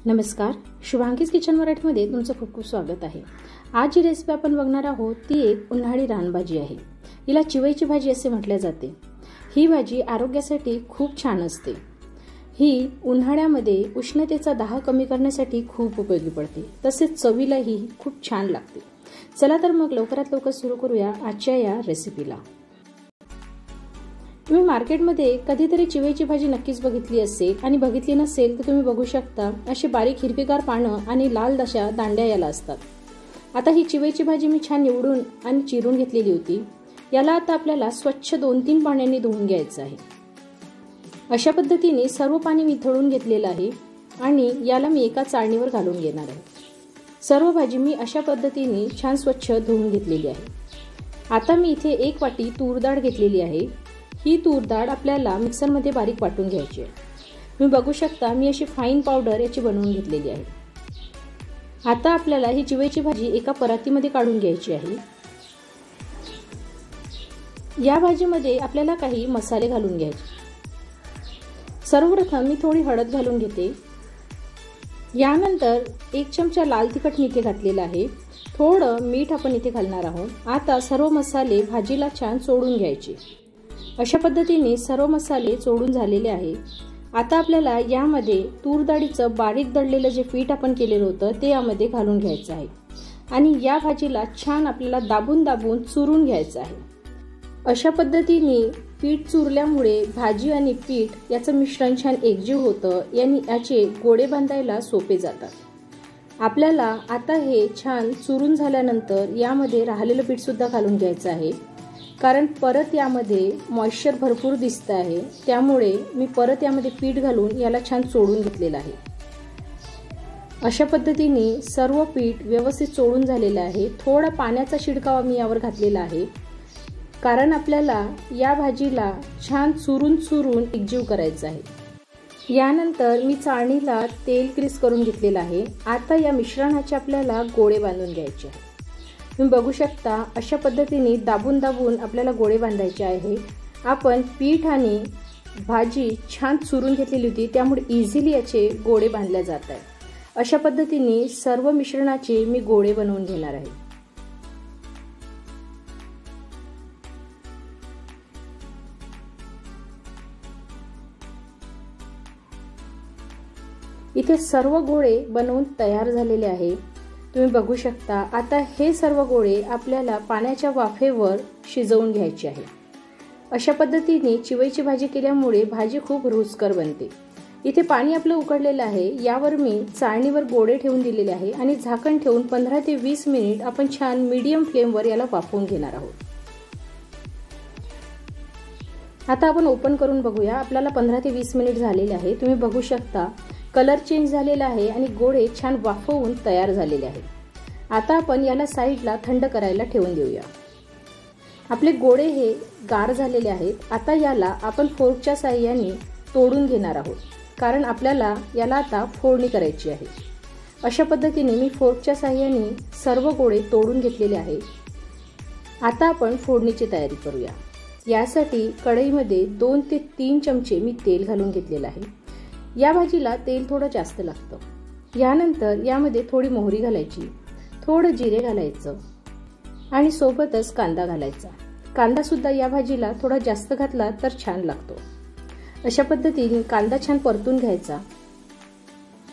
नमस्कार, शुभांकीज किचन मराठीमध्ये तुमचं खूप खूप स्वागत आहे। आज जी रेसिपी आपण बघणार आहोत ती एक उन्हाळी रानभाजी आहे। हिला चिवईची भाजी असे म्हटले जाते। ही भाजी आरोग्यासाठी खूप छान असते। ही उन्हाळ्यामध्ये उष्णतेचा दाह कमी करण्यासाठी खूप उपयोगी पडते, तसेच चवीलाही खूप छान लागते। चला तर मग लवकरात लवकर सुरू करूया आजच्या या रेसिपीला। तुम्ही मार्केटमध्ये कधीतरी चिवईची भाजी नक्कीच बघितली असेल आणि बघितली नसेल तर तुम्ही बघू शकता अशी बारीक हिरवीगार पानं आणि लाल अशा दांड्या याला असतात। आता ही चिवईची भाजी मी छान निवडून आणि चिरून घेतलेली होती। याला आता आपल्याला स्वच्छ 2-3 पाण्याने धुवून घ्यायचं आहे। अशा पद्धतीने सर्व पाणी मी निथळून घेतलेलं आहे आणि याला मी एका चाळणीवर घालून घेणार आहे। सर्व भाजी मी अशा पद्धतीने छान स्वच्छ धुवून घेतलेली आहे। आता मी इथे 1 वाटी तूर डाळ घेतलेली आहे। ही तूर डाळ आपल्याला मिक्सरमध्ये बारीक वाटून घ्यायची आहे। तुम्ही बघू शकता मी अशी फाईन पावडर याची बनवून घेतलेली आहे। आता आपल्याला ही चिवईची भाजी एका परातीमध्ये काढून घ्यायची आहे। या भाजीमध्ये आपल्याला काही मसाले घालून घ्यायचे। सर्वप्रथम मी थोडी हळद घालून घेते। यानंतर 1 चमचा लाल तिखट मी इथे घातलेला आहे। थोडं मीठ आपण इथे घालणार आहोत। आता सर्व मसाले भाजीला छान चोळून घ्यायचे। अशा पद्धतीने सर्व मसाले चोळून झालेले आहे। आता आपल्याला यामध्ये तूर डाळीचं बारीक दळलेलं जे पीठ आपण केलेलं होतं ते यामध्ये घालून घ्यायचं आहे आणि या भाजीला छान आपल्याला दाबून दाबून चुरून घ्यायचं आहे। अशा पद्धतीने पीठ चुरल्यामुळे भाजी आणि पीठ याचं मिश्रण छान एकजीव होतं आणि याचे गोळे बांधायला सोपे जातात। आपल्याला आता हे छान चुरून झाल्यानंतर यामध्ये राहिलेलं पीठ सुद्धा घालून घ्यायचं आहे, कारण परत यामध्ये मॉइश्चर भरपूर दिसत आहे, त्यामुळे मी परत यामध्ये पीठ घालून याला छान चोळून घेतलेलं आहे। अशा पद्धतीने सर्व पीठ व्यवस्थित चोळून झालेलं आहे। थोडा पाण्याचा शिडकावा मी यावर घातलेला आहे, कारण आपल्याला या भाजीला छान चुरून एकजीव करायचं आहे। यानंतर मी चाळणीला तेल ग्रीस करून घेतलेलं आहे। आता या मिश्रणाचे आपल्याला गोळे बांधून घ्यायचे आहे। तुम्ही बघू शकता अशा पद्धतीने दाबून दाबून आपल्याला गोळे बांधायचे आहे। आपण पीठ आणि भाजी छान चुरून घेतलेली होती, त्यामुळे इझिली याचे गोळे बांधले जात आहेत। अशा पद्धतीने सर्व मिश्रणाचे मी गोळे बनवून घेणार आहे। इथे सर्व गोळे बनवून तयार झालेले आहे, तुम्ही बघू शकता। आता हे सर्व गोळे आपल्याला पाण्याच्या वाफेवर शिजवून घ्यायचे आहे। अशा पद्धतीने चिवईची भाजी केल्यामुळे भाजी खूप रुचकर बनते। इथे पाणी आपलं उकळलेलं आहे, यावर मी चाळणीवर गोळे ठेवून दिलेले आहे आणि झाकण ठेवून 15 ते 20 मिनिट आपण छान मीडियम फ्लेमवर याला वाफवून घेणार आहोत। आता आपण ओपन करून बघूया। आपल्याला 15 ते 20 मिनिट झालेले आहे। तुम्ही बघू शकता कलर चेंज झालेला आहे आणि गोळे छान वाफवून तयार झालेले आहेत। आता आपण याला साईडला थंड करायला ठेवून देऊया। आपले गोळे हे गार झालेले आहेत। आता याला आपण फोर्कच्या साहाय्याने तोडून घेणार आहोत, कारण आपल्याला याला आता फोडणी करायची आहे। अशा पद्धतीने मी फोर्कच्या साहाय्याने सर्व गोळे तोडून घेतलेले आहेत। आता आपण फोडणीची तयारी करूया। यासाठी कढईमध्ये 2 ते 3 चमचे मी तेल घालून घेतलेलं आहे। या भाजीला तेल थोडं जास्त लागतं। यानंतर यामध्ये थोडी मोहरी घालायची, थोडं जिरे घालायचं आणि सोबतच कांदा घालायचा। कांदा सुद्धा या भाजीला थोडा जास्त घातला तर छान लागतो। अशा पद्धतीने कांदा छान परतून घ्यायचा।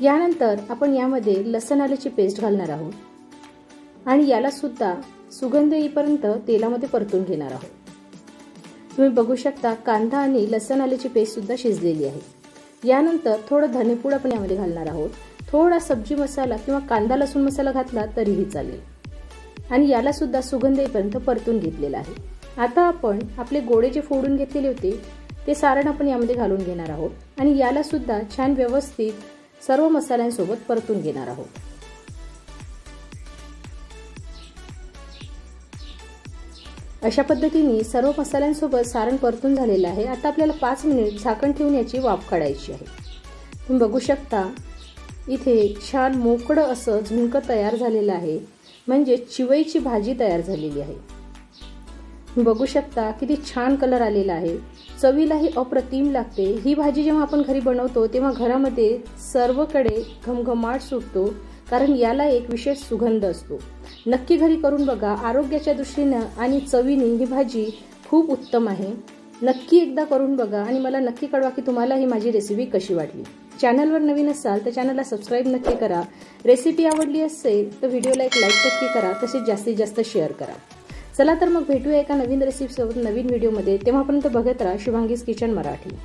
यानंतर आपण यामध्ये लसूण आल्याची पेस्ट घालणार आहोत आणि याला सुद्धा सुगंध येईपर्यंत तेलामध्ये परतून घेणार आहोत। तुम्ही बघू शकता कांदा आणि लसूण आल्याची पेस्ट सुद्धा शिजलेली आहे। यानंतर थोडं धनेपूड आपण यामध्ये घालणार आहोत। थोडा सब्जी मसाला किंवा कांदा लसूण मसाला घातला तरीही चालेल आणि याला सुद्धा सुगंध येईपर्यंत परतून घेतलेला आहे। आता आपण आपले गोळे जे फोडून घेतलेले होते ते सारण आपण यामध्ये घालून घेणार आहोत आणि याला सुद्धा छान व्यवस्थित सर्व मसाल्यांसोबत परतून घेणार आहोत। अशा पद्धतीने सर्व मसाल्यांसोबत सारण परतून झालेलं आहे। आता आपल्याला 5 मिनिट झाकण ठेवून याची वाफ काढायची आहे। तुम्ही बघू शकता इथे छान मोकळं असं झुणकं तयार झालेलं आहे, म्हणजे चिवईची भाजी तयार झालेली आहे। बघू शकता किती छान कलर आलेला आहे, चवीलाही अप्रतिम लागते। ही भाजी जेव्हा आपण घरी बनवतो तेव्हा घरामध्ये सर्वकडे घमघमाट सुटतो, कारण याला एक विशेष सुगंध असतो। नक्की घरी करून बघा, आरोग्याच्या दृष्टीने आणि चवीने ही भाजी खूप उत्तम आहे। नक्की एकदा करून बघा आणि मला नक्की कळवा की तुम्हाला ही माझी रेसिपी कशी वाटली। चॅनलवर नवीन असाल तर चॅनलला सबस्क्राईब नक्की करा। रेसिपी आवडली असेल तर व्हिडिओला एक लाईक नक्की करा, तसेच जास्तीत जास्त शेअर करा। चला तर मग भेटूया एका नवीन रेसिपीसोबत नवीन व्हिडिओमध्ये। तेव्हापर्यंत बघत राहा शुभांगीज किचन मराठी।